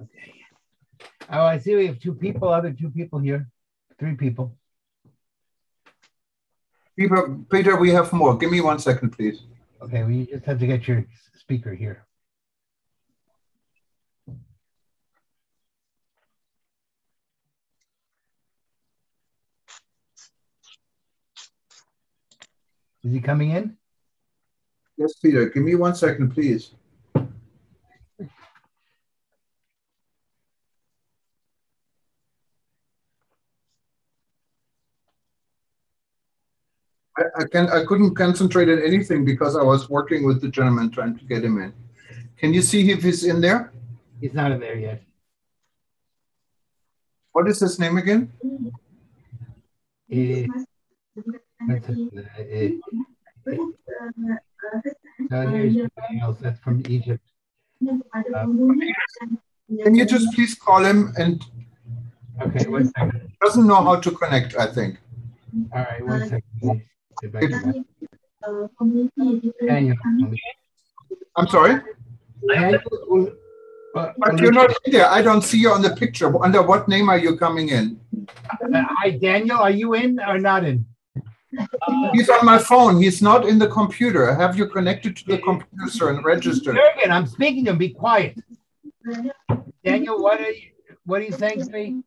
Okay. Oh, I see we have two people, other two people here. Three people. Peter, we have more. Give me 1 second, please. Okay, we just have to get your speaker here. Is he coming in? Yes, Peter, give me 1 second, please. I couldn't concentrate on anything because I was working with the gentleman trying to get him in. Can you see if he's in there? He's not in there yet. What is his name again? So here's somebody else that's from Egypt. Can you just please call him? And okay, 1 second. Doesn't know how to connect, I think. All right, 1 second. Get back to that. Daniel. I'm sorry? But you're not in there. I don't see you on the picture. Under what name are you coming in? Hi, Daniel. Are you in or not in? He's on my phone. He's not in the computer. Have you connected to the computer, sir, and registered? Jürgen, I'm speaking to him. Be quiet. Daniel, what are you saying to me?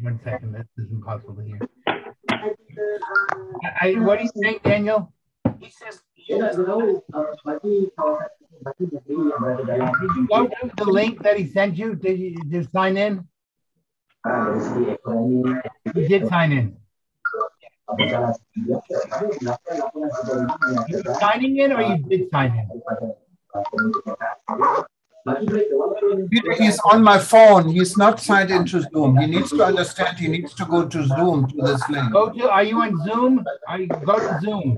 1 second. This is impossible to hear. What are you saying, Daniel? He says he doesn't know. Did you go to the link that he sent you? Did you sign in? You did sign in. You signing in or you did sign in? Peter, he's on my phone. He's not signed into Zoom. He needs to understand. He needs to go to Zoom to this link. Are you on Zoom? Go to Zoom.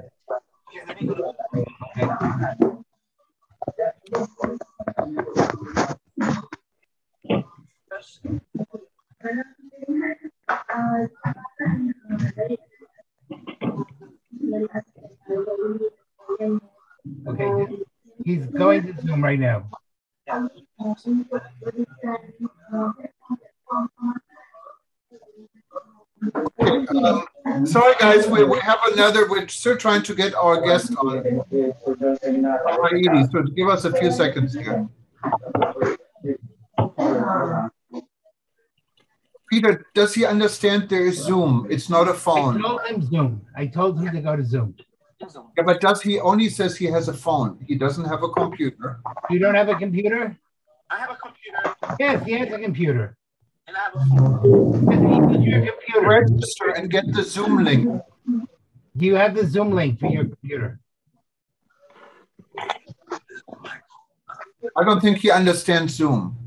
Okay, he's going to Zoom right now. Sorry, guys, we have another. We're still trying to get our guest on. So give us a few seconds here. Peter, does he understand there is Zoom? It's not a phone. I told him Zoom. I told him to go to Zoom. Yeah, but does he only says he has a phone? He doesn't have a computer. You don't have a computer? I have a computer. Yes, he has a computer. And I have a phone. Your computer. Register and get the Zoom link. Do you have the Zoom link for your computer? I don't think he understands Zoom.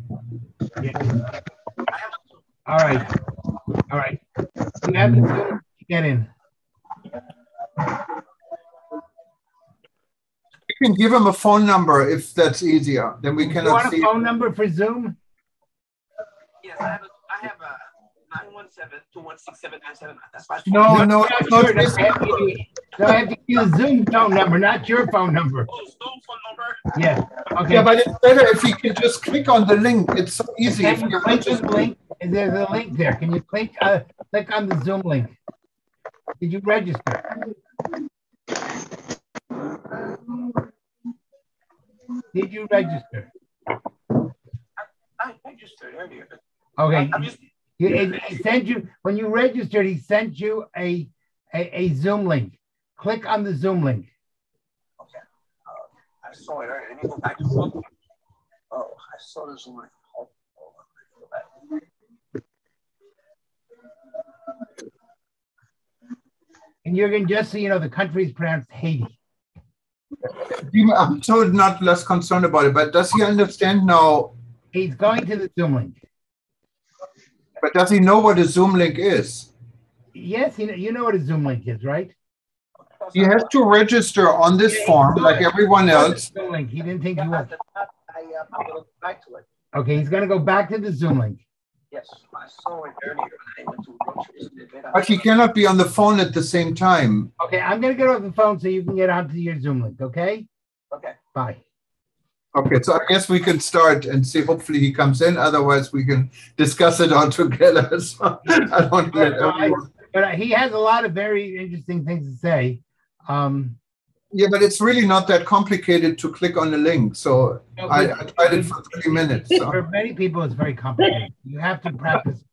Yeah. All right. All right. You have the Zoom. Get in. We can give him a phone number if that's easier. Then we cannot see. You want a phone number for Zoom? Yes, I have a 917-216-7997. That's my phone. No, no, I have to use Zoom phone number, not your phone number. Oh, Zoom phone number? Yeah. Okay. Yeah, but it's better if he can just click on the link. It's so easy. If you click on the link, there's a link there. Can you click on the Zoom link? Did you register? Did you register? I registered earlier. Okay. He sent you, when you registered, he sent you a Zoom link. Click on the Zoom link. Okay. I saw it earlier. Let me go back to Zoom. Oh, I saw the Zoom link. And Jürgen, just so you know, the country is pronounced Haiti. I'm so not less concerned about it, but does he understand now? He's going to the Zoom link. But does he know what a Zoom link is? Yes, you know what a Zoom link is, right? He has to register on this form like everyone else. Zoom link. He didn't think he was. I'm going to go back to it. Okay, he's going to go back to the Zoom link. Yes, I saw it earlier when I went to groceries. But he cannot be on the phone at the same time. Okay, I'm going to get off the phone so you can get onto your Zoom link, okay? Okay. Bye. Okay, so I guess we can start and see. Hopefully he comes in. Otherwise, we can discuss it all together. So I don't let everyone. But he has a lot of very interesting things to say. Yeah, but it's really not that complicated to click on the link. So I tried it for 30 minutes. So. For many people, it's very complicated. You have to practice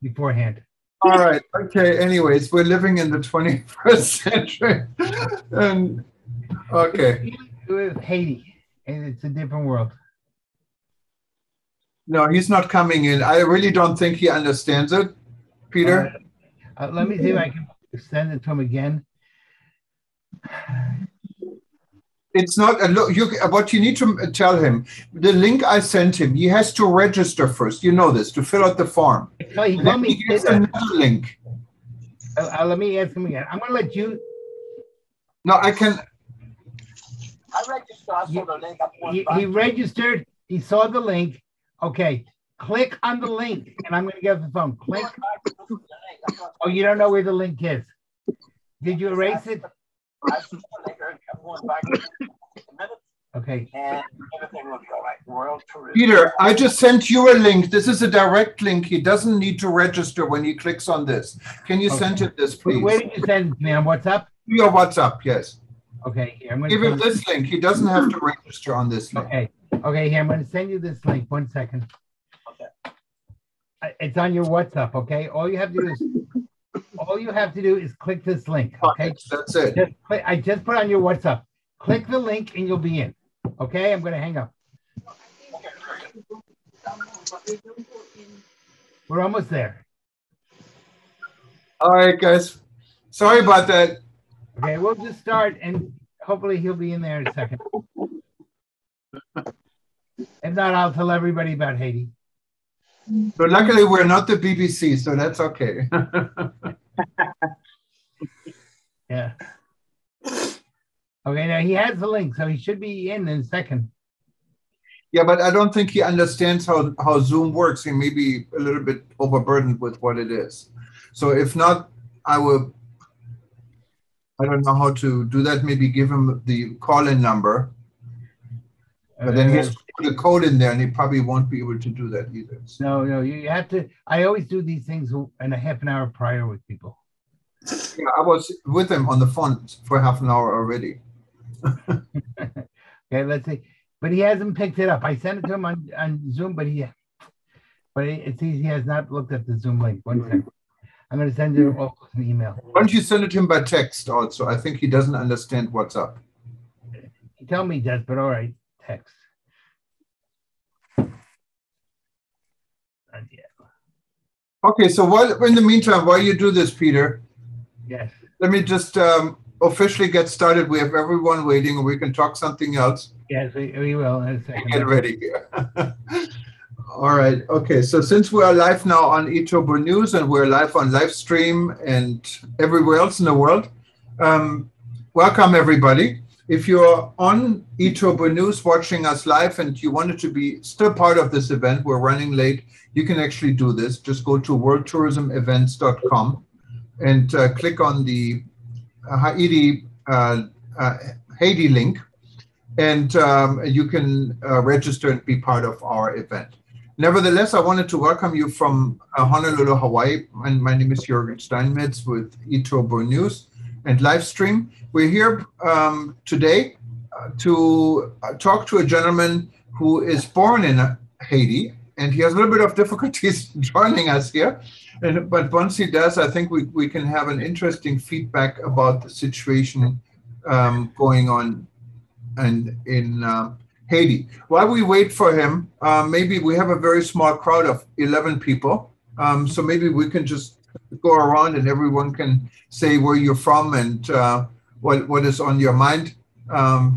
beforehand. All right. Okay. Anyways, we're living in the 21st century. And okay. With Haiti, and it's a different world. No, he's not coming in. I really don't think he understands it, Peter. Let me see if I can send it to him again. It's not a look. What you need to tell him, the link I sent him, he has to register first. You know this, to fill out the form. So he told me he gets another link. Let me ask him again. I'm going to let you. No, I can. I registered. I saw the link. He registered. He saw the link. Okay. Click on the link, and I'm going to get off the phone. Click. Oh, you don't know where the link is. Did you erase it? I saw the link. I'm going back in a minute. Okay. And everything will be all right. World Tourism. Peter, I just sent you a link. This is a direct link. He doesn't need to register when he clicks on this. Can you send him this, please? Where did you send it to me? On WhatsApp? Your WhatsApp, yes. Okay. Here, I'm going Give him this link. He doesn't have to register on this link. Okay. Okay. Here, I'm going to send you this link. 1 second. Okay. It's on your WhatsApp. Okay. All you have to do is click this link. Okay. That's it. I just put on your WhatsApp. Click the link and you'll be in. Okay. I'm going to hang up. We're almost there. All right, guys. Sorry about that. Okay. We'll just start and hopefully he'll be in there in a second. If not, I'll tell everybody about Haiti. So luckily, we're not the BBC, so that's okay. Yeah. Okay, now he has the link, so he should be in a second. Yeah, but I don't think he understands how Zoom works. He may be a little bit overburdened with what it is. So if not, I don't know how to do that. Maybe give him the call-in number. But then he has to put a code in there, and he probably won't be able to do that either. No, you have to. I always do these things in a half an hour prior with people. Yeah, I was with him on the phone for half an hour already. Okay, let's see. But he hasn't picked it up. I sent it to him on Zoom, but it seems he has not looked at the Zoom link. 1 second. I'm going to send you an email. Why don't you send it to him by text also? I think he doesn't understand WhatsApp. He told me he does, but all right. Text. Okay, so in the meantime, while you do this, Peter, yes, let me just officially get started. We have everyone waiting, and we can talk something else. Yes, we will in a second. Get ready here. All right. Okay. So since we are live now on eTurbo News and we're live on live stream and everywhere else in the world, welcome everybody. If you're on eTurbo News watching us live and you wanted to be still part of this event, we're running late, you can actually do this. Just go to worldtourismevents.com and click on the Haiti link, and you can register and be part of our event. Nevertheless, I wanted to welcome you from Honolulu, Hawaii. My name is Jürgen Steinmetz with eTurbo News and Livestream. We're here today to talk to a gentleman who is born in Haiti, and he has a little bit of difficulties joining us here. But once he does, I think we can have an interesting feedback about the situation going on in Haiti. While we wait for him, maybe we have a very small crowd of 11 people. So maybe we can just go around and everyone can say where you're from and what is on your mind,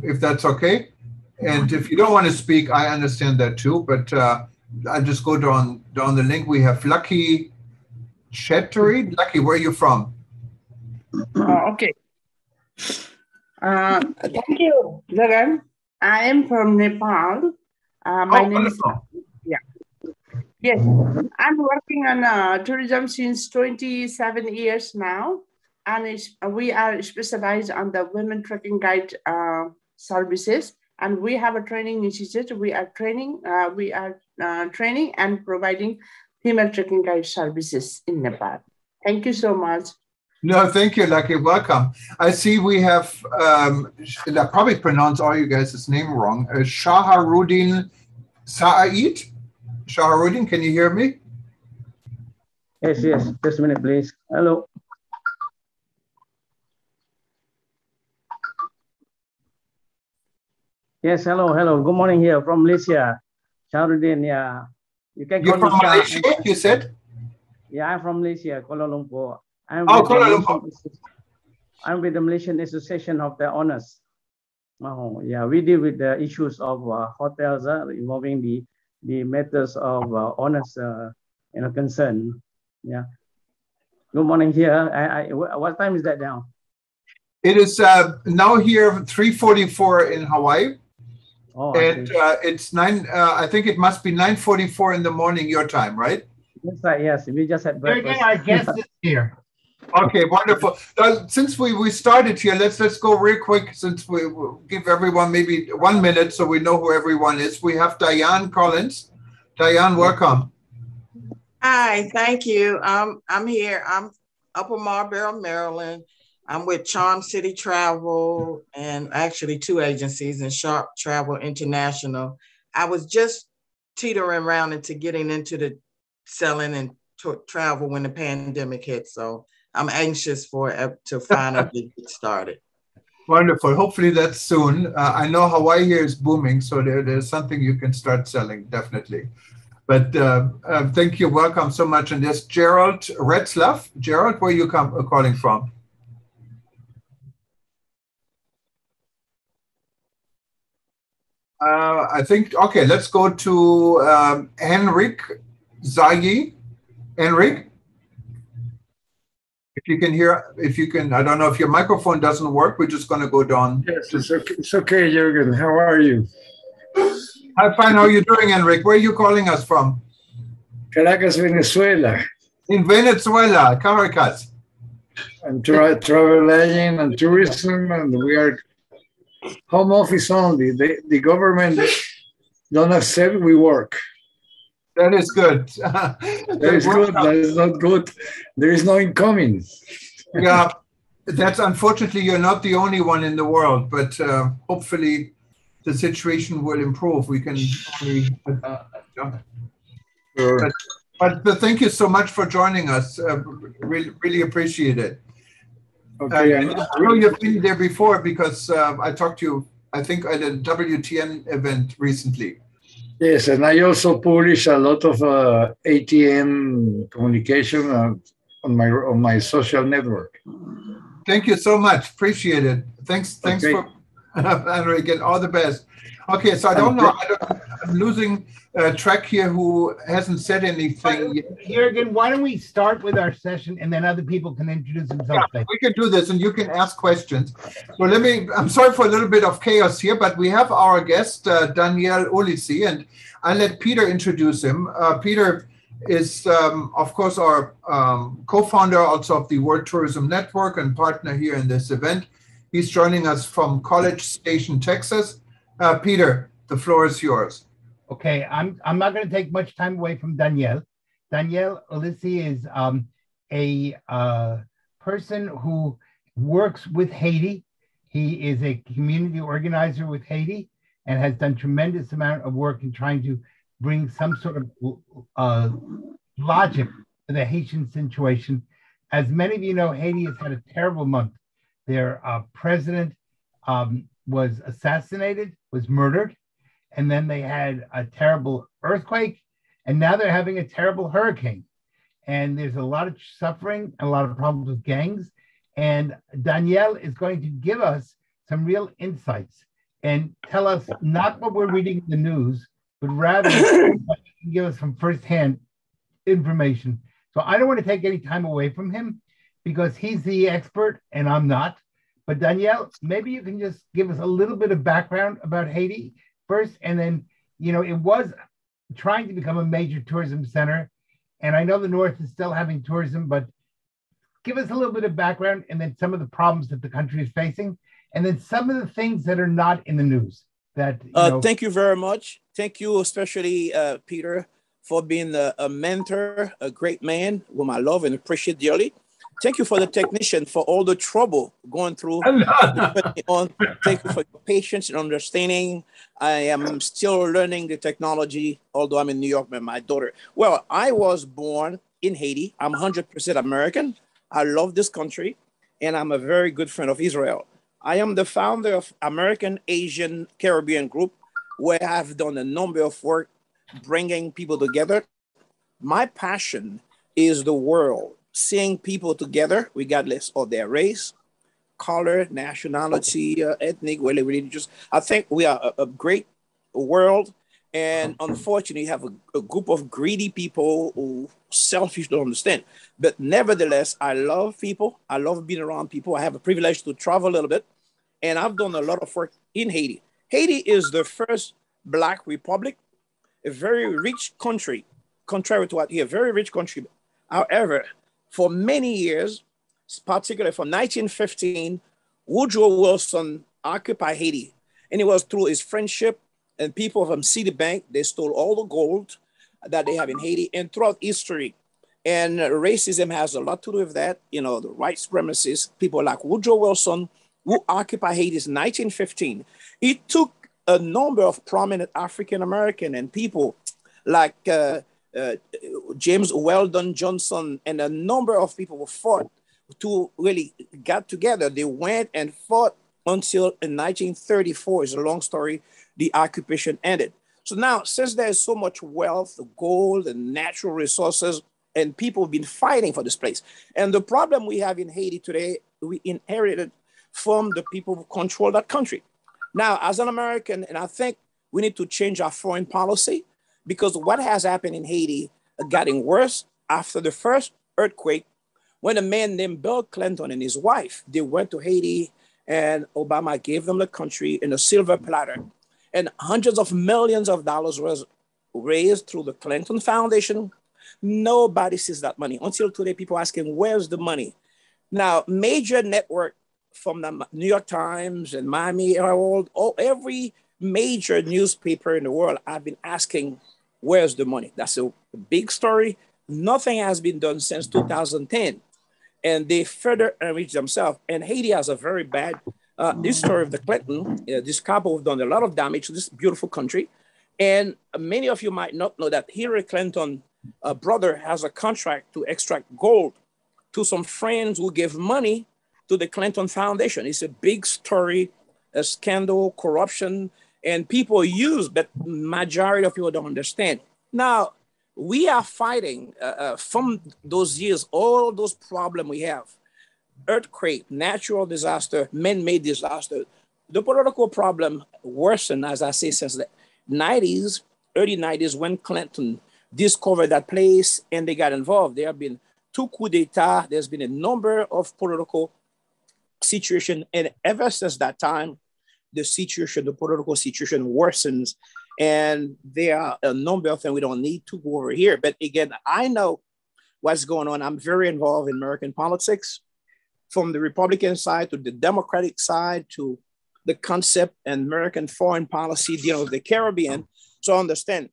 if that's okay. And if you don't want to speak, I understand that too. But I just go down the link. We have Lucky Chettery. Lucky, where are you from? Okay. Thank you, Jagan. I am from Nepal. My name is. Yeah. Yes, I'm working on tourism since 27 years now, and we are specialized on the women trekking guide services, and we have a training institute. We are training and providing female trekking guide services in Nepal. Thank you so much. No, thank you, Lucky. Welcome. I see we have, I probably pronounced all you guys' name wrong, Shaharuddin Saeed. Shaharuddin, can you hear me? Yes. Just a minute, please. Hello. Yes, hello. Good morning here from Malaysia. Shaharuddin, yeah. You can You're call from me Shah. Malaysia, you said? Yeah, I'm from Malaysia, Kuala Lumpur. Kuala Lumpur. I'm with the Malaysian Association of the Owners. Yeah, we deal with the issues of hotels involving the matters of owners concern. Yeah. Good morning here. What time is that now? It is now here 3:44 in Hawaii. Oh, and it's I think it must be 9:44 in the morning your time, right? That's right, yes. We just had breakfast. Our guest is here. Okay, wonderful. Since we started here, let's go real quick, since we will give everyone maybe 1 minute so we know who everyone is. We have Diane Collins. Diane, welcome. Hi, thank you. I'm here. I'm Upper Marlboro, Maryland. I'm with Charm City Travel and actually 2 agencies and Sharp Travel International. I was just teetering around into getting into the selling and travel when the pandemic hit. So I'm anxious for it to finally get started. Wonderful. Hopefully that's soon. I know Hawaii here is booming, so there's something you can start selling, definitely. But thank you. Welcome so much. And there's Gerald Retzlaff. Gerald, where are you calling from? I think, okay, let's go to Henrik Zagi. Henrik, if you can hear, I don't know if your microphone doesn't work, we're just going to go down. Yes, it's okay, Jürgen. How are you? I'm fine. How are you doing, Henrik? Where are you calling us from? Caracas, Venezuela. In Venezuela, Caracas. I'm travel agent and tourism, and we are home office only. The government don't accept we work. That is good. That is good. That is not good. There is no incoming. Yeah, that's unfortunately, you're not the only one in the world, but hopefully the situation will improve. We can only, Sure. but thank you so much for joining us. Really appreciate it. Okay. I know you've been there before because I talked to you, I think, at a WTN event recently. Yes, and I also publish a lot of ATN communication on my social network. Thank you so much. Appreciate it. Thanks Okay. for Henrik, and all the best. Okay, so I don't know. I'm losing track here. Who hasn't said anything yet? Jürgen, why don't we start with our session and then other people can introduce themselves. Yeah, we can do this and you can ask questions. So I'm sorry for a little bit of chaos here, but we have our guest, Daniel Ulisi, and I'll let Peter introduce him. Peter is, of course, our co-founder also of the World Tourism Network and partner here in this event. He's joining us from College Station, Texas. Peter, the floor is yours. Okay, I'm not going to take much time away from Danielle. Danielle Ulisi is a person who works with Haiti. He is a community organizer with Haiti and has done tremendous amount of work in trying to bring some sort of logic to the Haitian situation. As many of you know, Haiti has had a terrible month. Their president was assassinated, was murdered, and then they had a terrible earthquake, and now they're having a terrible hurricane. And there's a lot of suffering and a lot of problems with gangs. And Danielle is going to give us some real insights and tell us not what we're reading in the news, but rather give us some firsthand information. So I don't want to take any time away from him because he's the expert and I'm not. But Danielle, maybe you can just give us a little bit of background about Haiti first. And then, you know, it was trying to become a major tourism center. And I know the North is still having tourism, but give us a little bit of background and then some of the problems that the country is facing, and then some of the things that are not in the news. Thank you very much. Thank you, especially Peter, for being a mentor, a great man whom I love and appreciate dearly. Thank you for the technician for all the trouble going through. Thank you for your patience and understanding. I am still learning the technology, although I'm in New York with my daughter. Well, I was born in Haiti. I'm 100% American. I love this country, and I'm a very good friend of Israel. I am the founder of American Asian Caribbean Group, where I've done a number of work bringing people together. My passion is the world, seeing people together, regardless of their race, color, nationality, ethnic, religious. I think we are a great world. And unfortunately, you have a group of greedy people who selfish don't understand. But nevertheless, I love people. I love being around people. I have a privilege to travel a little bit. And I've done a lot of work in Haiti. Haiti is the first Black republic, a very rich country, contrary to what here, very rich country. However, for many years, particularly from 1915, Woodrow Wilson occupied Haiti. And it was through his friendship and people from Citibank, they stole all the gold that they have in Haiti and throughout history. And racism has a lot to do with that. You know, the white supremacists, people like Woodrow Wilson, who occupied Haiti in 1915. It took a number of prominent African-American and people like James Weldon Johnson and a number of people who fought to really get together. They went and fought until in 1934, it's a long story, the occupation ended. So now, since there's so much wealth, gold and natural resources, and people have been fighting for this place. And the problem we have in Haiti today, we inherited from the people who control that country. Now, as an American, and I think we need to change our foreign policy, because what has happened in Haiti getting worse after the first earthquake, when a man named Bill Clinton and his wife, they went to Haiti and Obama gave them the country in a silver platter. And hundreds of millions of dollars was raised through the Clinton Foundation. Nobody sees that money. Until today, people are asking, where's the money? Now, major network from the New York Times and Miami Herald, every major newspaper in the world, I've been asking, where's the money? That's a big story. Nothing has been done since 2010. And they further enrich themselves. And Haiti has a very bad history of the Clinton. This couple have done a lot of damage to this beautiful country. And many of you might not know that Hillary Clinton brother has a contract to extract gold to some friends who gave money to the Clinton Foundation. It's a big story, a scandal, corruption, and people use, but majority of people don't understand. Now, we are fighting from those years, all those problems we have, earthquake, natural disaster, man-made disaster. The political problem worsened, as I say, since the 90s, early 90s, when Clinton discovered that place and they got involved. There have been 2 coups d'etat. There's been a number of political situations. And ever since that time, the political situation worsens. And there are a number of things we don't need to go over here. But again, I know what's going on. I'm very involved in American politics, from the Republican side to the Democratic side to the concept and American foreign policy dealing with the Caribbean. So I understand.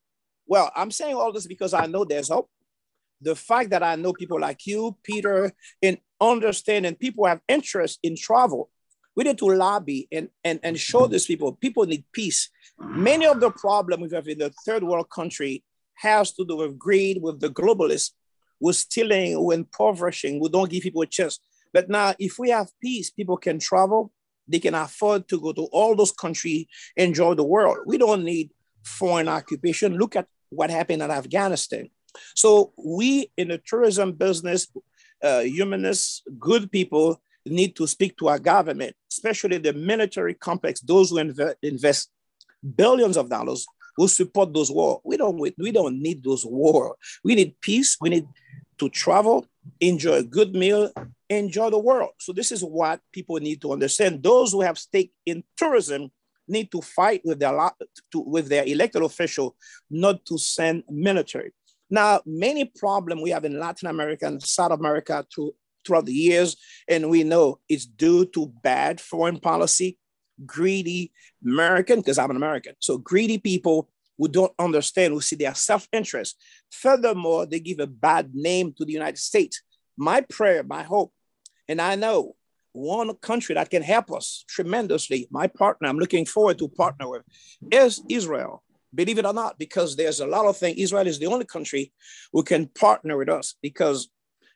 Well, I'm saying all this because I know there's hope. The fact that I know people like you, Peter, and understand, and people have interest in travel, we need to lobby and show these people need peace. Many of the problems we have in the third world country has to do with greed, with the globalists, who stealing, who impoverishing, who don't give people a chance. But now, if we have peace, people can travel. They can afford to go to all those countries, enjoy the world. We don't need foreign occupation. Look at what happened in Afghanistan. So we in the tourism business, humanists, good people, need to speak to our government, especially the military complex, those who invest billions of dollars, who support those wars. We don't need those wars. We need peace. We need to travel, enjoy a good meal, enjoy the world. So this is what people need to understand. Those who have stake in tourism need to fight with their elected official not to send military. Now, many problems we have in Latin America and South America throughout the years, and we know it's due to bad foreign policy, greedy American, because I'm an American. So greedy people who don't understand, who see their self-interest. Furthermore, they give a bad name to the United States. My prayer, my hope, and I know one country that can help us tremendously, my partner, I'm looking forward to partner with, is Israel. Believe it or not, because there's a lot of things. Israel is the only country who can partner with us because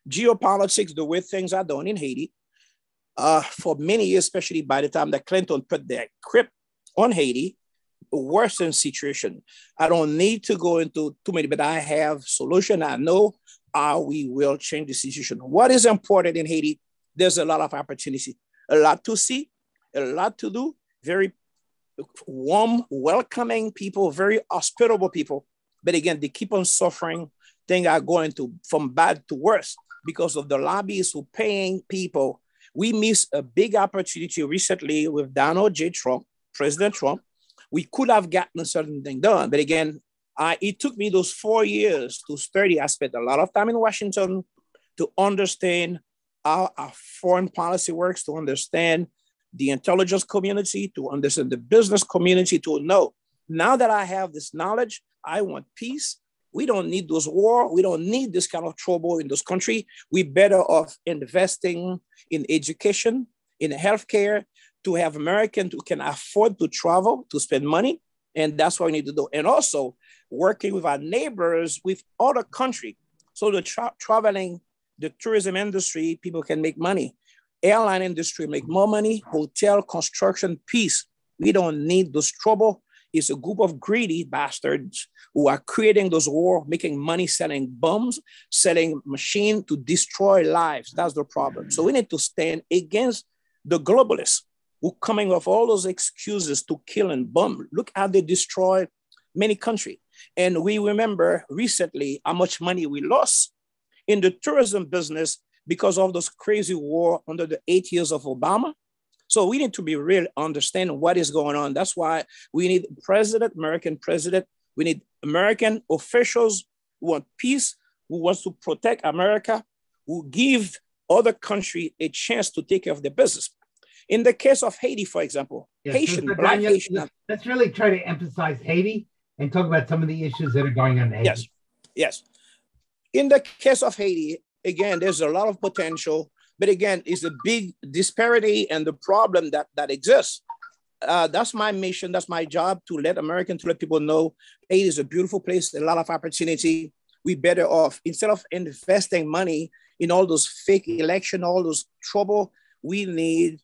geopolitics, the way things are done in Haiti, for many years, especially by the time that Clinton put their grip on Haiti, worsened situation. I don't need to go into too many, but I have solution. I know how we will change the situation. What is important in Haiti? There's a lot of opportunity, a lot to see, a lot to do, very warm, welcoming people, very hospitable people. But again, they keep on suffering. Things are going from bad to worse because of the lobbyists who paying people. We missed a big opportunity recently with Donald J. Trump, President Trump. We could have gotten a certain thing done. But again, it took me those 4 years to study. I spent a lot of time in Washington to understand how our foreign policy works, to understand the intelligence community, to understand the business community, to know. Now that I have this knowledge, I want peace. We don't need those wars. We don't need this kind of trouble in this country. We're better off investing in education, in healthcare, to have Americans who can afford to travel, to spend money. And that's what we need to do. And also working with our neighbors, with other countries. So the traveling, the tourism industry, people can make money. Airline industry make more money, hotel, construction, peace. We don't need those trouble. It's a group of greedy bastards who are creating those wars, making money, selling bombs, selling machines to destroy lives. That's the problem. So we need to stand against the globalists who coming with all those excuses to kill and bomb. Look how they destroy many countries. And we remember recently how much money we lost in the tourism business because of those crazy war under the 8 years of Obama. So we need to be real, understand what is going on. That's why we need president, American president. We need American officials who want peace, who wants to protect America, who give other country a chance to take care of their business. In the case of Haiti, for example, yes, Haitian, so Black Daniel, Haitian. Let's really try to emphasize Haiti and talk about some of the issues that are going on in Haiti. Yes, yes. In the case of Haiti, again, there's a lot of potential, but again, it's a big disparity and the problem that exists. That's my mission. That's my job, to let Americans, to let people know Haiti is a beautiful place, a lot of opportunity. We better off, instead of investing money in all those fake election, all those trouble, we need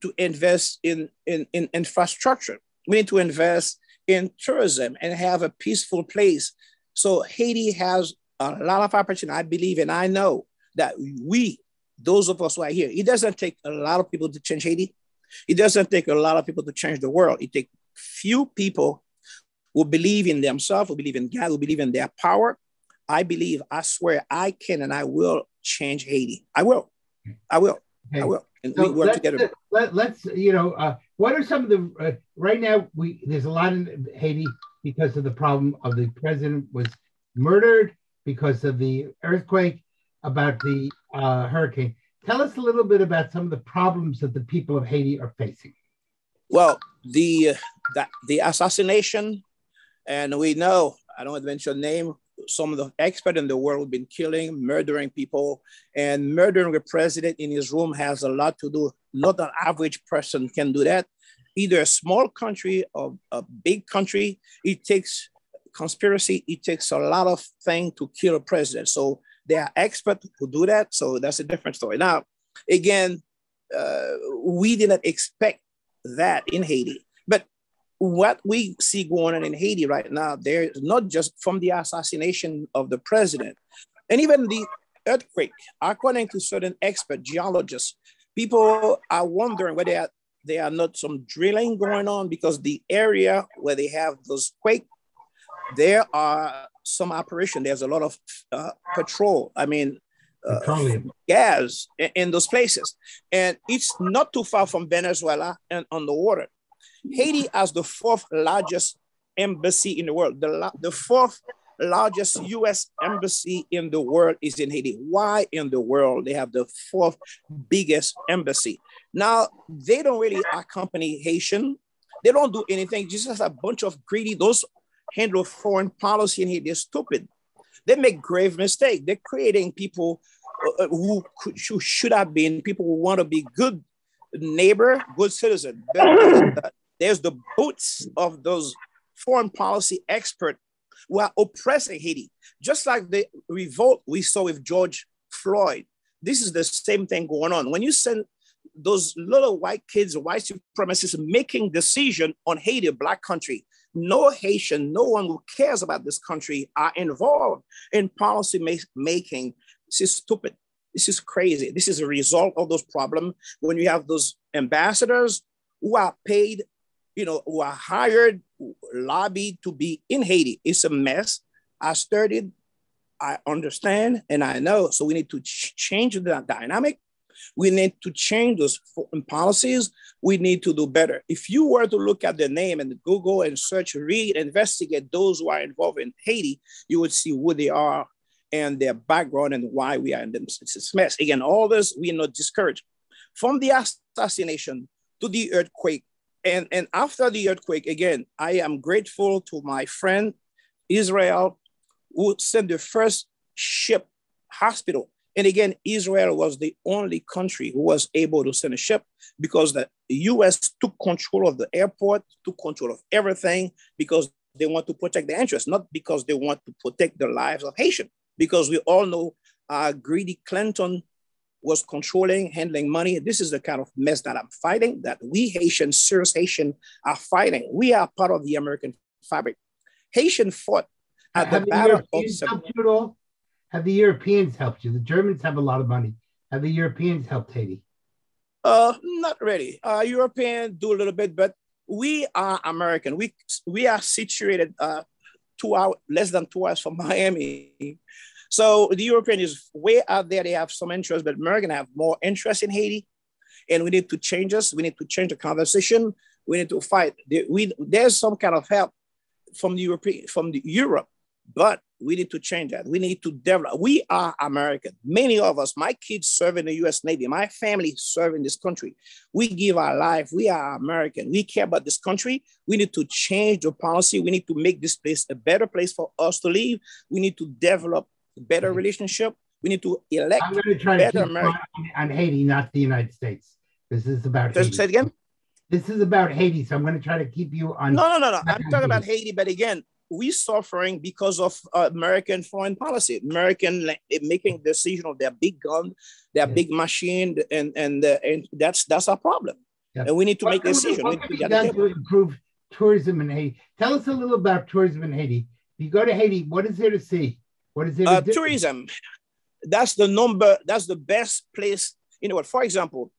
to invest in infrastructure. We need to invest in tourism and have a peaceful place. So Haiti has a lot of opportunity. I believe and I know that we, those of us who are here, it doesn't take a lot of people to change Haiti. It doesn't take a lot of people to change the world. It takes few people who believe in themselves, who believe in God, who believe in their power. I believe, I swear, I can and I will change Haiti. I will. Okay. I will. And so we work together. Let's what are some of the, right now, there's a lot in Haiti because of the problem of the president was murdered, because of the earthquake, about the hurricane. Tell us a little bit about some of the problems that the people of Haiti are facing. Well, the assassination, and we know, I don't want to mention name, some of the experts in the world have been killing, murdering people, and murdering a president in his room has a lot to do. Not an average person can do that. Either a small country or a big country, it takes conspiracy, it takes a lot of things to kill a president. So there are experts who do that. So that's a different story. Now, again, we didn't expect that in Haiti. But what we see going on in Haiti right now, there's not just from the assassination of the president, and even the earthquake, according to certain expert geologists, people are wondering whether there are not some drilling going on, because the area where they have those quakes, there are some operation. There's a lot of petrol. I mean, gas in those places. And it's not too far from Venezuela and on the water. Haiti has the fourth largest embassy in the world. The fourth largest U.S. embassy in the world is in Haiti. Why in the world they have the fourth biggest embassy? Now, they don't really accompany Haitian. They don't do anything. Just as a bunch of greedy, those handle foreign policy in Haiti, they're stupid. They make grave mistakes. They're creating people who should have been people who want to be good neighbor, good citizen. There's the boots of those foreign policy experts who are oppressing Haiti. Just like the revolt we saw with George Floyd. This is the same thing going on. When you send those little white kids, white supremacists making decision on Haiti, a black country, no Haitian, no one who cares about this country are involved in policy making. This is stupid. This is crazy. This is a result of those problems when you have those ambassadors who are paid, who are hired, lobbied to be in Haiti. It's a mess. I studied, I understand, and I know. So we need to change the dynamic. We need to change those policies. We need to do better. If you were to look at the name and Google and search, read, investigate those who are involved in Haiti, you would see who they are and their background and why we are in this mess. Again, all this, we are not discouraged. From the assassination to the earthquake, and after the earthquake, again, I am grateful to my friend Israel, who sent the first ship hospital. And again, Israel was the only country who was able to send a ship because the US took control of the airport, took control of everything because they want to protect their interests, not because they want to protect the lives of Haitians. Because we all know greedy Clinton was controlling, handling money. This is the kind of mess that I'm fighting, that we Haitians, serious Haitians are fighting. We are part of the American fabric. Haitian fought at the Battle of... Have the Europeans helped you? The Germans have a lot of money. Have the Europeans helped Haiti? Not really. Europeans do a little bit, but we are American. We are situated less than 2 hours from Miami. So the European is way out there. They have some interest, but American have more interest in Haiti. And we need to change this. We need to change the conversation. We need to fight. There's some kind of help from Europe, but we need to change that. We need to develop. We are American. Many of us, my kids serve in the US Navy. My family serve in this country. We give our life. We are American. We care about this country. We need to change the policy. We need to make this place a better place for us to live. We need to develop a better relationship. We need to elect I'm going to try better to keep American. on Haiti, not the United States. This is about Haiti. Say it again? This is about Haiti, so I'm going to try to keep you on. No. I'm talking about Haiti, but again, we suffering because of American foreign policy, American making decision of their big gun, their big machine, and that's our problem. Yeah. And we need to make decisions. What can be done to improve tourism in Haiti? Tell us a little about tourism in Haiti. If you go to Haiti, what is there to see? What is there to do? Tourism. That's the best place in the world. For example,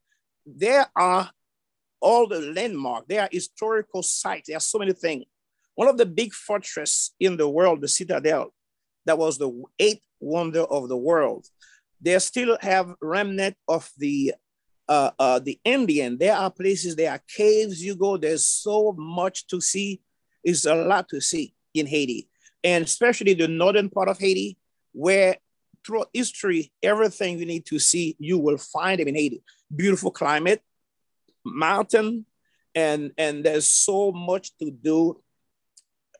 there are all the landmarks. There are historical sites. There are so many things. One of the big fortresses in the world, the Citadel, that was the 8th wonder of the world. They still have remnant of the Indian. There are places, there are caves you go. There's so much to see. It's a lot to see in Haiti, and especially the northern part of Haiti, where throughout history, everything you need to see, you will find them in Haiti. Beautiful climate, mountain, and there's so much to do.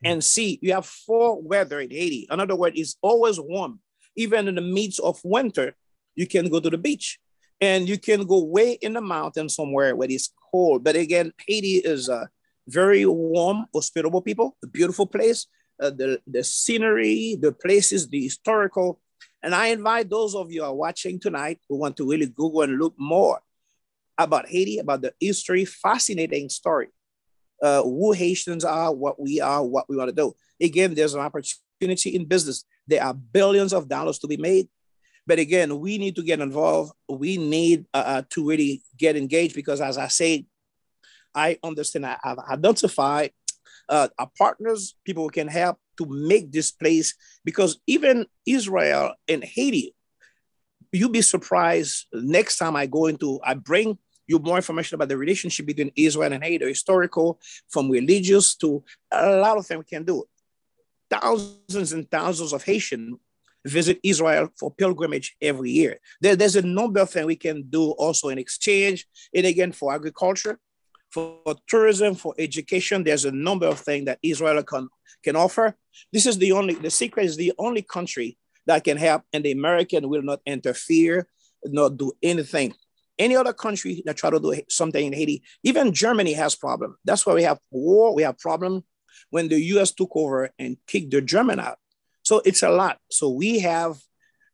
And see, you have 4 weather in Haiti. In other words, it's always warm. Even in the midst of winter, you can go to the beach and you can go way in the mountain somewhere where it's cold. But again, Haiti is a very warm, hospitable people, a beautiful place, the scenery, the places, the historical. And I invite those of you who are watching tonight who want to really Google and look more about Haiti, about the history, fascinating story. Who Haitians are, what we want to do. Again, there's an opportunity in business. There are billions of dollars to be made. But again, we need to get involved. We need to really get engaged because, as I said, I understand, I've identified our partners, people who can help to make this place, because even Israel and Haiti, you'll be surprised next time I bring you more information about the relationship between Israel and Haiti, historical, from religious to a lot of things we can do. Thousands and thousands of Haitians visit Israel for pilgrimage every year. There's a number of things we can do also in exchange, and again, for agriculture, for tourism, for education. There's a number of things that Israel can offer. The secret is the only country that can help, and the American will not interfere, not do anything. Any other country that try to do something in Haiti, even Germany has problem. That's why we have war, we have problem when the US took over and kicked the German out. So it's a lot. So we have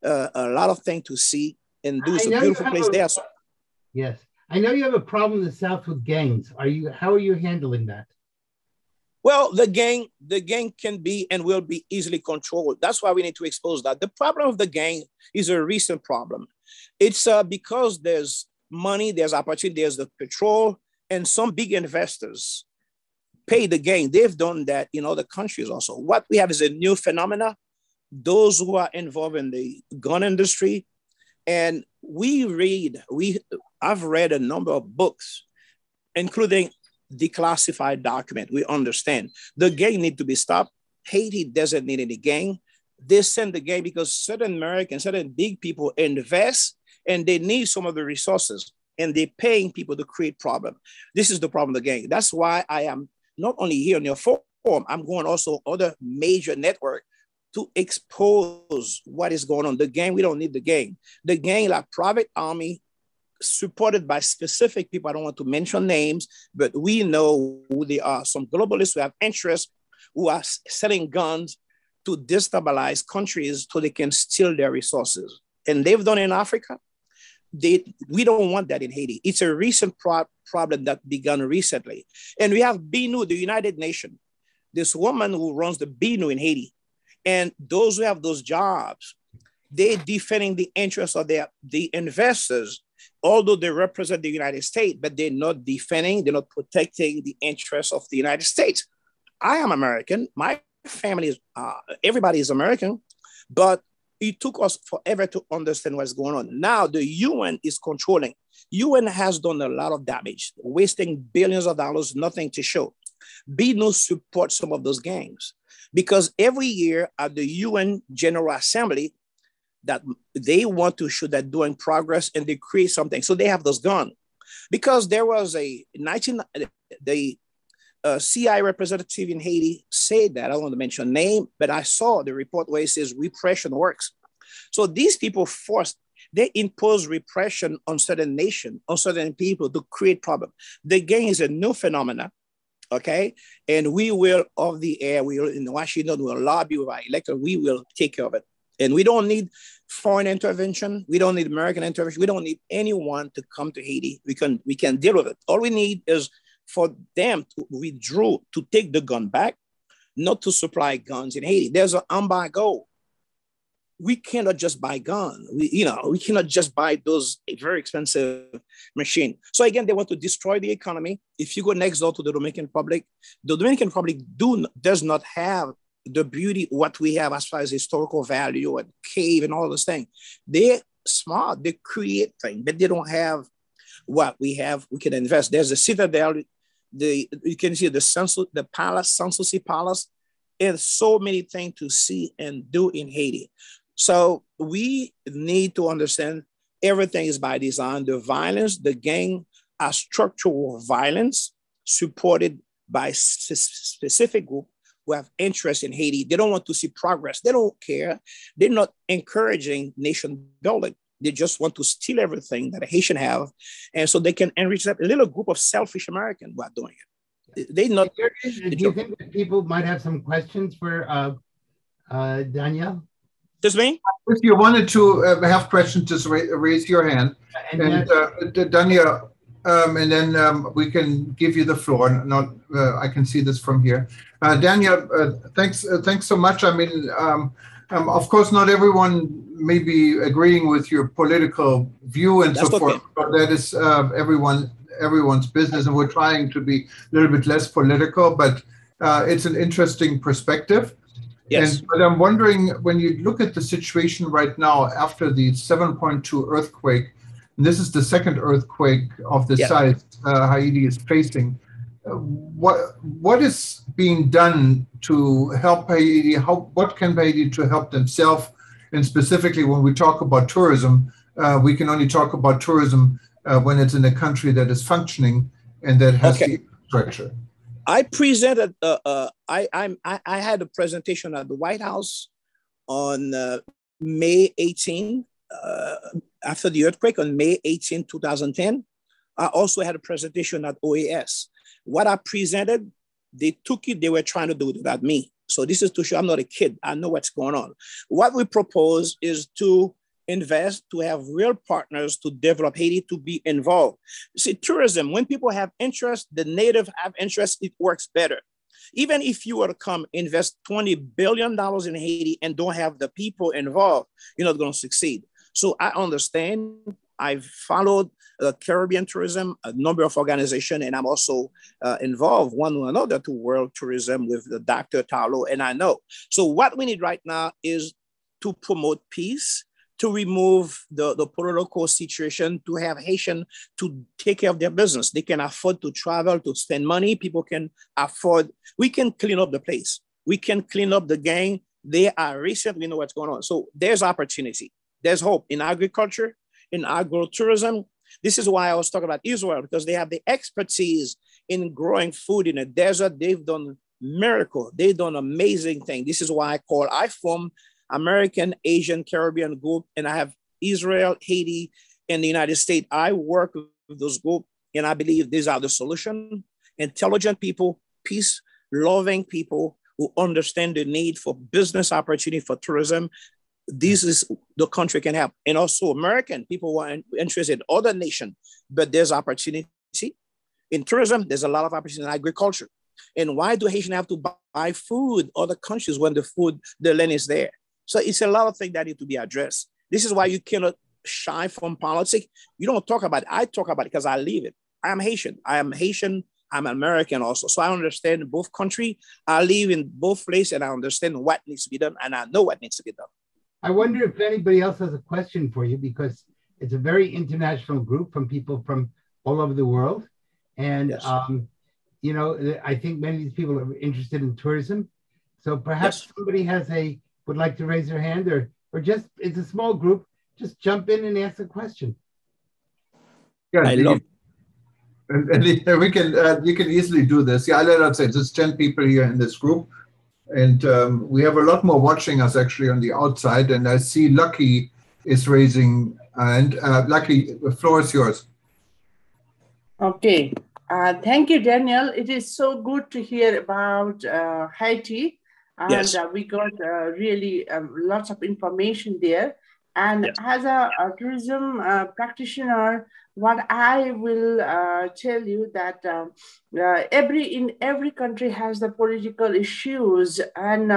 a lot of things to see and do. It's a beautiful place there. So. Yes. I know you have a problem in the South with gangs. How are you handling that? Well, the gang can be and will be easily controlled. That's why we need to expose that. The problem of the gang is a recent problem. It's because there's money, there's opportunity, there's the petrol, and some big investors pay the gang. They've done that in other countries also. What we have is a new phenomena. Those who are involved in the gun industry, and I've read a number of books, including declassified document. We understand the gang need to be stopped. Haiti doesn't need any gang. They send the gang because certain Americans, certain big people invest and they need some of the resources and they're paying people to create problem. This is the problem of the gang. That's why I am not only here on your forum, I'm going also other major network to expose what is going on. The gang, we don't need the gang. The gang like private army supported by specific people. I don't want to mention names, but we know who they are. Some globalists who have interests, who are selling guns to destabilize countries so they can steal their resources. And they've done it in Africa. We don't want that in Haiti. It's a recent problem that began recently. And we have BNU, the United Nations, this woman who runs the BNU in Haiti. And those who have those jobs, they're defending the interests of the investors, although they represent the United States, but they're not defending, they're not protecting the interests of the United States. I am American. My family is, everybody is American, but it took us forever to understand what's going on. Now the UN is controlling. UN has done a lot of damage, wasting billions of dollars, nothing to show. BNU supports some of those gangs because every year at the UN General Assembly, that they want to show that doing progress and they create something. So they have those guns. Because there was the CIA representative in Haiti said that, I don't want to mention name, but I saw the report where it says repression works. So these people they impose repression on certain nations, on certain people to create problems. The gang is a new phenomenon, okay? And we will, off the air, we will, in Washington, we'll lobby with our elected, we will take care of it. And we don't need foreign intervention. We don't need American intervention. We don't need anyone to come to Haiti. We can deal with it. All we need is for them to withdraw, to take the gun back, not to supply guns in Haiti. There's an embargo. We cannot just buy guns. We cannot just buy those very expensive machines. So again, they want to destroy the economy. If you go next door to the Dominican Republic does not have the beauty, what we have as far as historical value and cave and all those things. They're smart, they create things, but they don't have what we have. We can invest. There's a citadel, you can see the palace, Sanssouci Palace, and so many things to see and do in Haiti. So we need to understand everything is by design. The violence, the gang are structural violence supported by specific group who have interest in Haiti. They don't want to see progress. They don't care. They're not encouraging nation building. They just want to steal everything that a Haitian have. And so they can enrich a little group of selfish Americans who are doing it. They not. Do you think that people might have some questions for Danielle? Just me? If you wanted to have questions, just raise your hand. And Danielle, and then we can give you the floor. I can see this from here. Danielle, thanks so much. I mean, of course, not everyone may be agreeing with your political view and so forth, but that is everyone's business, and we're trying to be a little bit less political, but it's an interesting perspective. Yes. But I'm wondering, when you look at the situation right now after the 7.2 earthquake, and this is the second earthquake of this size Haiti is facing. What is being done to help Haiti? What can Haiti to help themselves? And specifically, when we talk about tourism, we can only talk about tourism when it's in a country that is functioning and that has the infrastructure. I presented. I had a presentation at the White House on May 18, after the earthquake on May 18, 2010. I also had a presentation at OAS. What I presented, they took it, they were trying to do it without me. So this is to show I'm not a kid. I know what's going on. What we propose is to invest, to have real partners to develop Haiti, to be involved. You see, tourism, when people have interest, the native have interest, it works better. Even if you were to come invest $20 billion in Haiti and don't have the people involved, you're not going to succeed. So I understand. I've followed Caribbean tourism, a number of organizations, and I'm also involved one or another to world tourism with Dr. Tarlo, and I know. So what we need right now is to promote peace, to remove the political situation, to have Haitian to take care of their business. They can afford to travel, to spend money. People can afford. We can clean up the place. We can clean up the gang. They are recent. We know what's going on. So there's opportunity. There's hope in agriculture, in agro-tourism. This is why I was talking about Israel, because they have the expertise in growing food in a desert. They've done miracle. They've done amazing things. This is why I form American, Asian, Caribbean group, and I have Israel, Haiti, and the United States. I work with those groups, and I believe these are the solution. Intelligent people, peace-loving people who understand the need for business opportunity for tourism. This is the country can help. And also American people who are interested in other nations, but there's opportunity. In tourism, there's a lot of opportunity in agriculture. And why do Haitians have to buy food other countries when the land is there? So it's a lot of things that need to be addressed. This is why you cannot shy from politics. You don't talk about it. I talk about it because I live it. I'm Haitian. I'm American also. So I understand both countries. I live in both places and I understand what needs to be done and I know what needs to be done. I wonder if anybody else has a question for you, because it's a very international group from people from all over the world. And, yes. You know, I think many of these people are interested in tourism. So perhaps somebody would like to raise their hand or just, it's a small group, just jump in and ask a question. Yeah, and we can, you can easily do this. Yeah, let's say there's 10 people here in this group. And we have a lot more watching us actually on the outside. And I see Lucky is raising, and Lucky, the floor is yours. Okay. Thank you, Daniel. It is so good to hear about Haiti. And we got really lots of information there. And as a tourism practitioner, what I will tell you that in every country has the political issues, and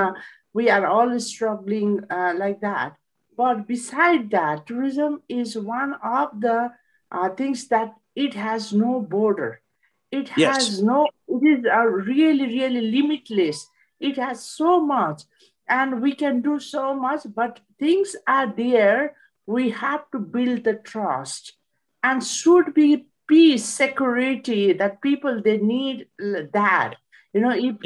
we are all struggling like that. But beside that, tourism is one of the things that it has no border. It has it is really, really limitless. It has so much, and we can do so much, but things are there. We have to build the trust. And should be peace, security, that people, they need that. You know, if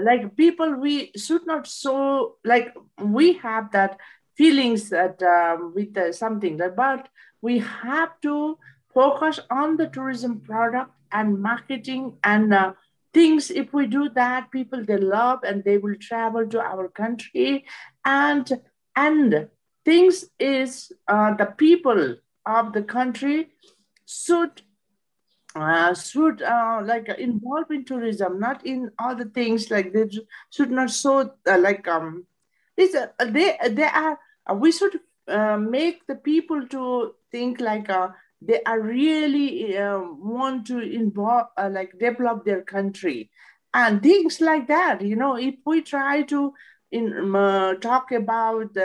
like people, we should not so, like we have that feelings that with something, but we have to focus on the tourism product and marketing and things. If we do that, people, they love and they will travel to our country. And things is the people of the country should like involve in tourism, not in other things. Like they should not so we should make the people to think like they are really want to involve like develop their country and things like that. You know, if we try to talk about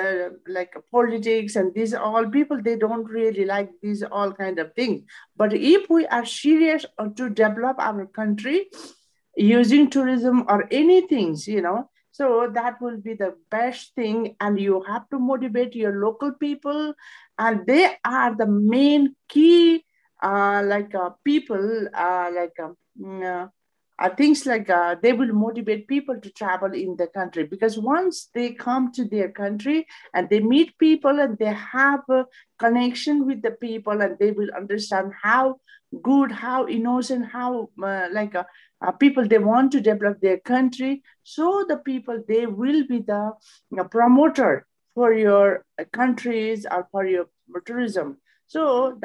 like politics and these all people, they don't really like these all kind of things. But if we are serious to develop our country using tourism or anything, you know, So that will be the best thing. And you have to motivate your local people. And they are the main key people, things like they will motivate people to travel in the country, because once they come to their country and they meet people and they have a connection with the people, and they will understand how good, how innocent, how people, they want to develop their country. So the people, they will be the promoter for your countries or for your tourism. So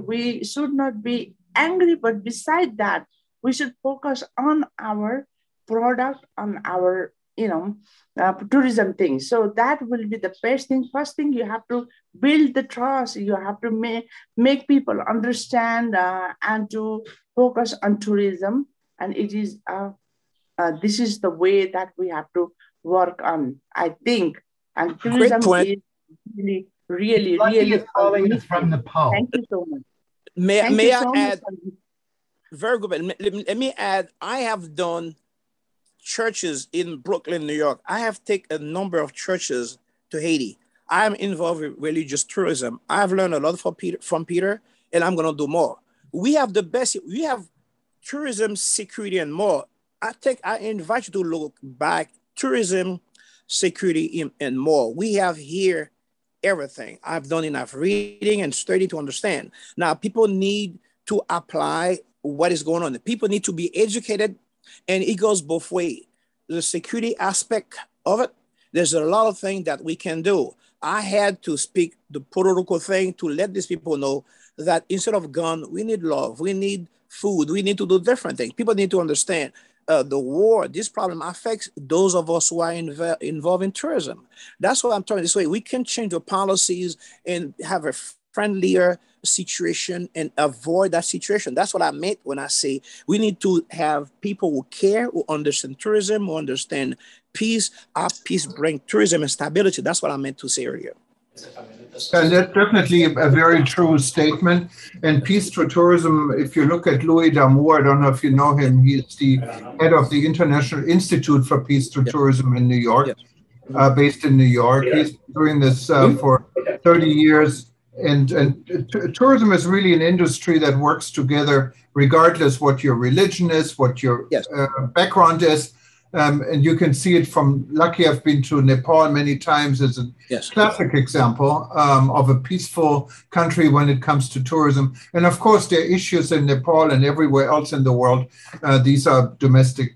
we should not be angry, but beside that, we should focus on our product, on our tourism things. So that will be the best thing. First thing, you have to build the trust. You have to make people understand and to focus on tourism. And it is this is the way that we have to work on, I think. And tourism is really, really, really calling from Nepal. Thank you so much. May I add? Very good. Let me add, I have done churches in Brooklyn, New York. I have taken a number of churches to Haiti. I'm involved with religious tourism. I've learned a lot from Peter, and I'm going to do more. We have the best. We have tourism, security, and more. I invite you to look back. Tourism, security, and more. We have here everything. I've done enough reading and study to understand. Now, people need to apply what is going on. The people need to be educated, and it goes both ways. The security aspect of it, there's a lot of things that we can do. I had to speak the protocol thing to let these people know that instead of gun, we need love, we need food, we need to do different things. People need to understand the war, this problem affects those of us who are involved in tourism. That's what I'm trying this way. We can change the policies and have a friendlier situation and avoid that situation. That's what I meant when I say we need to have people who care, who understand tourism, who understand peace. Our peace brings tourism and stability. That's what I meant to say earlier. And that's definitely a very true statement. And peace through tourism, if you look at Louis D'Amour, I don't know if you know him, he's the head of the International Institute for Peace Through Tourism in New York, based in New York. He's doing this for 30 years. And tourism is really an industry that works together regardless what your religion is, what your background is. And you can see it from, lucky I've been to Nepal many times as a classic example of a peaceful country when it comes to tourism. And of course, there are issues in Nepal and everywhere else in the world. These are domestic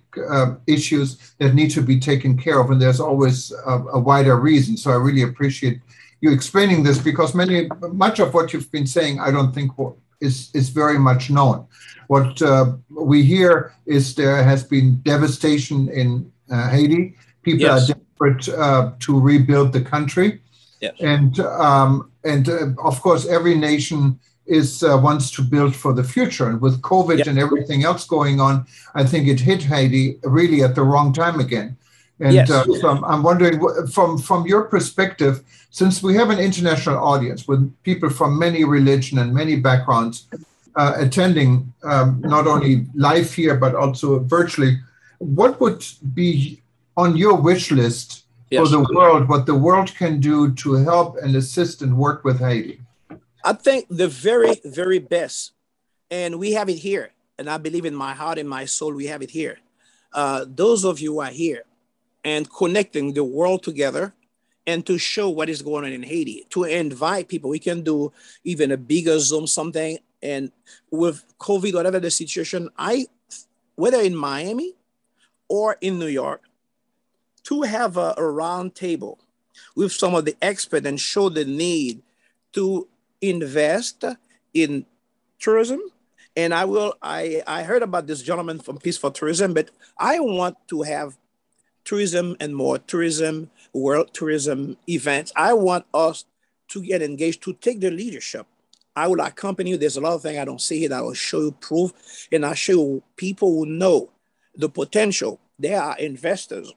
issues that need to be taken care of. And there's always a wider reason. So I really appreciate you explaining this, because much of what you've been saying, I don't think is very much known. What we hear is there has been devastation in Haiti. People are desperate to rebuild the country. And of course, every nation wants to build for the future. And with COVID and everything else going on, I think it hit Haiti really at the wrong time again. And so I'm wondering, from your perspective, since we have an international audience with people from many religions and many backgrounds attending not only live here, but also virtually, what would be on your wish list for the world, what the world can do to help and assist and work with Haiti? I think the very, very best, and we have it here, and I believe in my heart and my soul, we have it here. Those of you who are here, and connecting the world together and to show what is going on in Haiti, to invite people. We can do even a bigger Zoom something. And with COVID, whatever the situation, whether in Miami or in New York, to have a round table with some of the experts and show the need to invest in tourism. And I heard about this gentleman from Peace for Tourism, but I want to have tourism and more tourism, world tourism events. I want us to get engaged, to take the leadership. I will accompany you. There's a lot of things I don't see here that I will show you proof, and I'll show you people who know the potential. There are investors.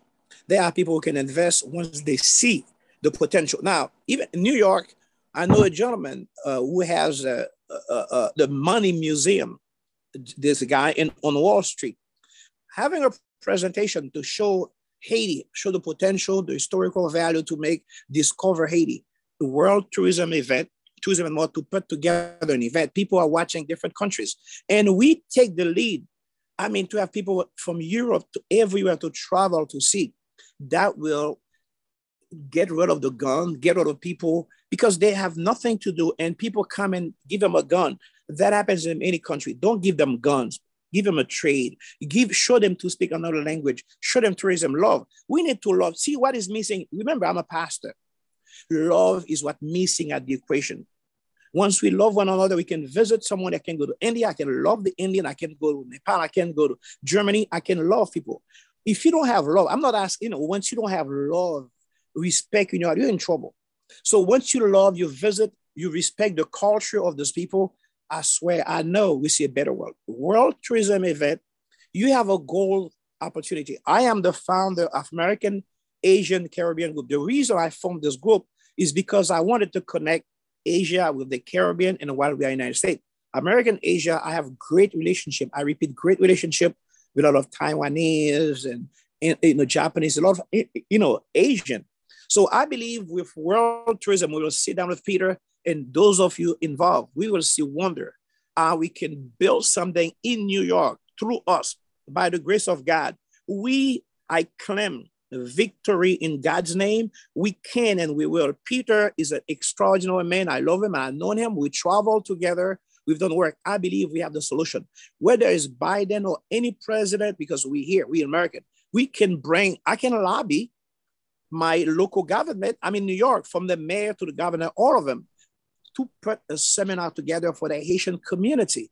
There are people who can invest once they see the potential. Now, even in New York, I know a gentleman who has the Money Museum, this guy on Wall Street, having a presentation to show Haiti, show the potential, the historical value to make Discover Haiti, the World Tourism event, Tourism and More, to put together an event. People are watching different countries. And we take the lead. I mean, to have people from Europe to everywhere to travel to see. That will get rid of the gun, get rid of people, because they have nothing to do, and people come and give them a gun. That happens in any country. Don't give them guns. Give them a trade. Show them to speak another language. Show them tourism love. We need to love. See what is missing. Remember, I'm a pastor. Love is what's missing at the equation. Once we love one another, we can visit someone. I can go to India. I can love the Indian. I can go to Nepal. I can go to Germany. I can love people. If you don't have love, I'm not asking, once you don't have love, respect, you're in trouble. So once you love, you visit, you respect the culture of those people, I swear, I know we see a better world. World Tourism event, you have a gold opportunity. I am the founder of American Asian Caribbean Group. The reason I formed this group is because I wanted to connect Asia with the Caribbean and while we are in the United States. American Asia, I have great relationship. I repeat, great relationship with a lot of Taiwanese and Japanese, a lot of, Asian. So I believe with World Tourism, we will sit down with Peter and those of you involved, we will see wonder. We can build something in New York through us, by the grace of God. I claim victory in God's name. We can and we will. Peter is an extraordinary man. I love him. I've known him. We travel together. We've done work. I believe we have the solution. Whether it's Biden or any president, because we American, I can lobby my local government. I'm in New York, from the mayor to the governor, all of them, to put a seminar together for the Haitian community.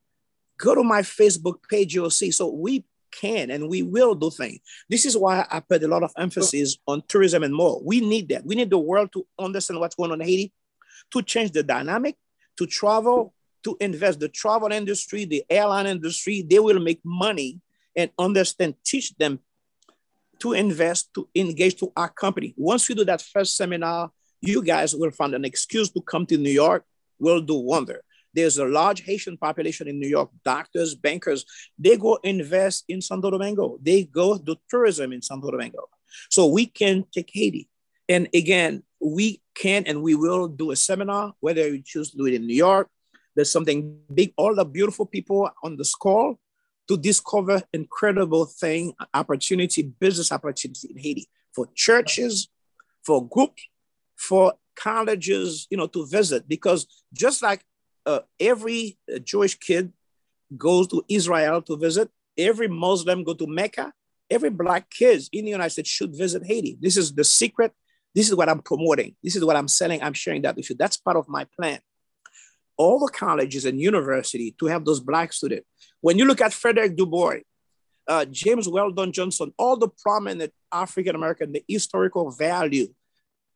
Go to my Facebook page, you'll see. So we can and we will do things. This is why I put a lot of emphasis on tourism and more. We need that. We need the world to understand what's going on in Haiti, to change the dynamic, to travel, to invest. The travel industry, the airline industry, they will make money and understand, teach them to invest, to engage to our company. Once we do that first seminar, you guys will find an excuse to come to New York. We'll do wonder. There's a large Haitian population in New York, doctors, bankers. They go invest in Santo Domingo. They go do tourism in Santo Domingo. So we can take Haiti. And again, we can and we will do a seminar, whether you choose to do it in New York. There's something big, all the beautiful people on this call to discover incredible thing, opportunity, business opportunity in Haiti for churches, for groups, for colleges, to visit. Because just like every Jewish kid goes to Israel to visit, every Muslim go to Mecca, every Black kids in the United States should visit Haiti. This is the secret. This is what I'm promoting. This is what I'm selling. I'm sharing that with you. That's part of my plan. All the colleges and university to have those Black students. When you look at Frederick Du Bois, James Weldon Johnson, all the prominent African-American, the historical value,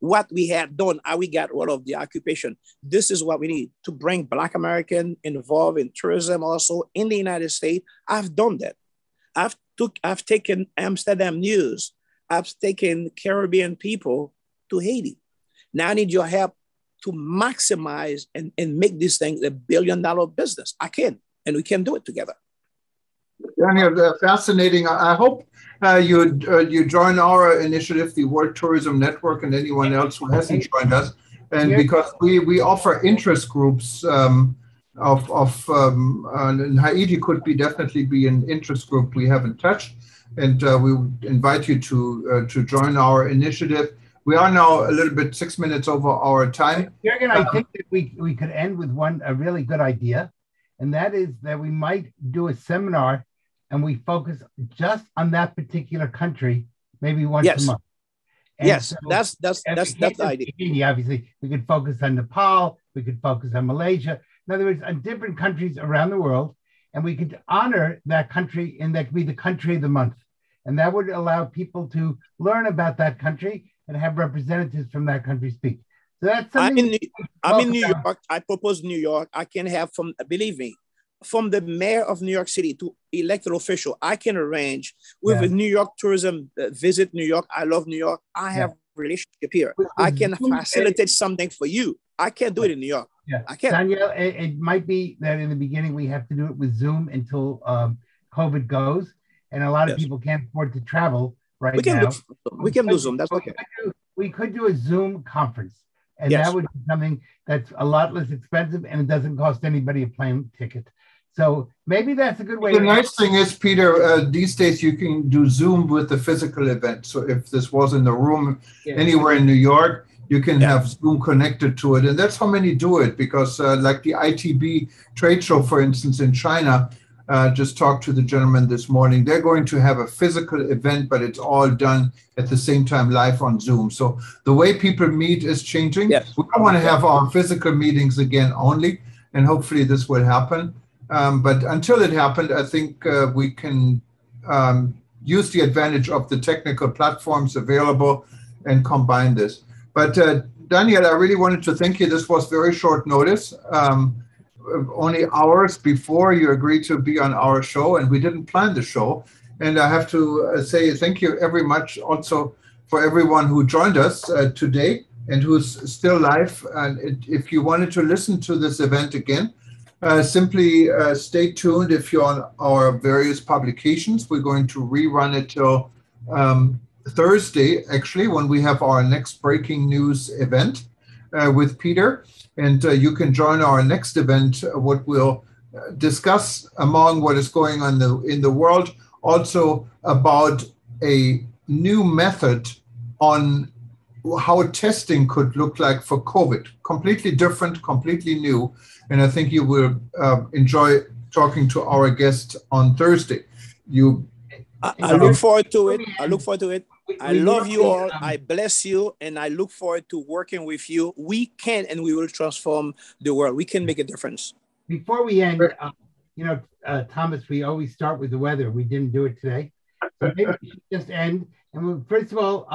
what we had done, how we got rid of the occupation. This is what we need to bring Black American involved in tourism also in the United States. I've done that. I've taken Amsterdam News. I've taken Caribbean people to Haiti. Now I need your help to maximize and make this thing a $1 billion business. I can, and we can do it together. Daniel, fascinating. I hope you join our initiative, the World Tourism Network, and anyone else who hasn't joined us. And because we offer interest groups and Haiti could definitely be an interest group we haven't touched. And we invite you to join our initiative. We are now a little bit 6 minutes over our time. Jürgen, I think that we could end with a really good idea. And that is that we might do a seminar and we focus just on that particular country, maybe once a month. And yes, so that's the idea. Haiti, obviously, we could focus on Nepal, we could focus on Malaysia. In other words, on different countries around the world, and we could honor that country, and that could be the country of the month. And that would allow people to learn about that country and have representatives from that country speak. So that's something I'm in New York. I propose New York. I can have believe me, from the mayor of New York City to elected official, I can arrange with a New York tourism visit New York. I love New York. I have relationship here. I can facilitate something for you. I can't do it in New York. Yeah, I can't. Daniel, it might be that in the beginning we have to do it with Zoom until COVID goes, and a lot of people can't afford to travel. right We can now. we can do Zoom. That's okay. We could do a Zoom conference, and Yes. that would be something that's a lot less expensive, and it doesn't cost anybody a plane ticket. So maybe that's a good way. The nice thing is, Peter, these days you can do Zoom with the physical event. So if this was in the room anywhere in New York, you can have Zoom connected to it. And that's how many do it, because like the ITB trade show, for instance, in China, just talked to the gentleman this morning. They're going to have a physical event, but it's all done at the same time live on Zoom. So the way people meet is changing. Yes. We don't want to have our physical meetings again only, and hopefully this will happen. But until it happened, I think we can use the advantage of the technical platforms available and combine this. But Daniel, I really wanted to thank you. This was very short notice. Only hours before you agreed to be on our show, and we didn't plan the show. And I have to say thank you very much also for everyone who joined us today and who's still live. And if you wanted to listen to this event again, simply stay tuned. If you're on our various publications, we're going to rerun it till Thursday, actually, when we have our next breaking news event with Peter. And you can join our next event, what we'll discuss among what is going on in the world, also about a new method on how testing could look like for COVID. Completely different, completely new. And I think you will enjoy talking to our guest on Thursday. I look forward to it. I look forward to it. I love you all. I bless you. And I look forward to working with you. We can and we will transform the world. We can make a difference. Before we end, Thomas, we always start with the weather. We didn't do it today. So maybe we should just end. And first of all,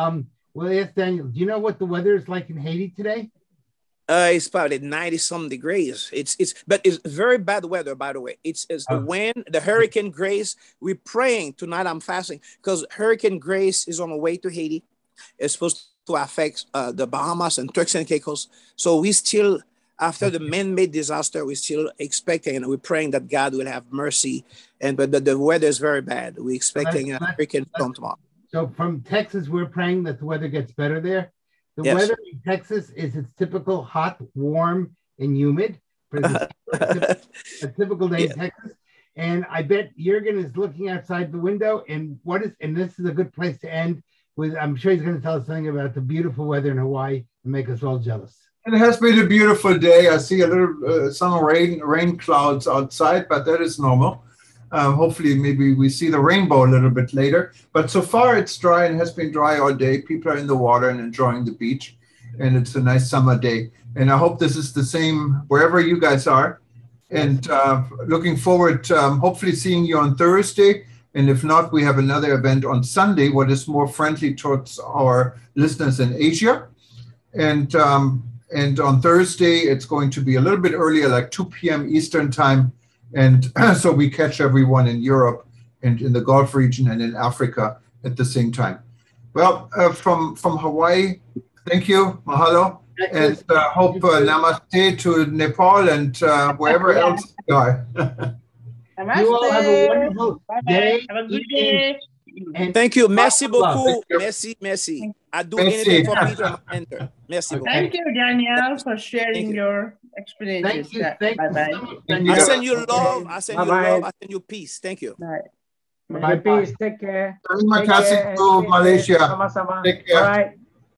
we'll ask Daniel, do you know what the weather is like in Haiti today? It's probably 90-some degrees. But it's very bad weather, by the way. It's when the Hurricane Grace, we're praying tonight. I'm fasting because Hurricane Grace is on the way to Haiti. It's supposed to affect the Bahamas and Turks and Caicos. So we still, after the man-made disaster, we're still expecting and we're praying that God will have mercy. But the weather is very bad. We're expecting a hurricane storm tomorrow. So from Texas, we're praying that the weather gets better there. The weather in Texas is its typical hot, warm, and humid. For a typical day in Texas. And I bet Jürgen is looking outside the window. And this is a good place to end with. I'm sure he's going to tell us something about the beautiful weather in Hawaii and make us all jealous. It has been a beautiful day. I see a little some rain clouds outside, but that is normal. Hopefully, maybe we see the rainbow a little bit later. But so far, it's dry and has been dry all day. People are in the water and enjoying the beach. And it's a nice summer day. And I hope this is the same wherever you guys are. And looking forward to hopefully seeing you on Thursday. And if not, we have another event on Sunday, what is more friendly towards our listeners in Asia. And on Thursday, it's going to be a little bit earlier, like 2 p.m. Eastern time. And so we catch everyone in Europe and in the Gulf region and in Africa at the same time. Well, from Hawaii, thank you, mahalo, and hope namaste to Nepal and wherever else you are. You all have a wonderful day. Have a good day. And thank you. Merci beaucoup. Merci. I do anything for Peter and mentor. Merci beaucoup. Thank you, Danielle, for sharing your experiences. Thank you. Bye-bye. I send you love. I send you love. I send you peace. Thank you. Bye. Bye. Peace. Take care. Terima kasih to Malaysia. Sama-sama. Take care. All right.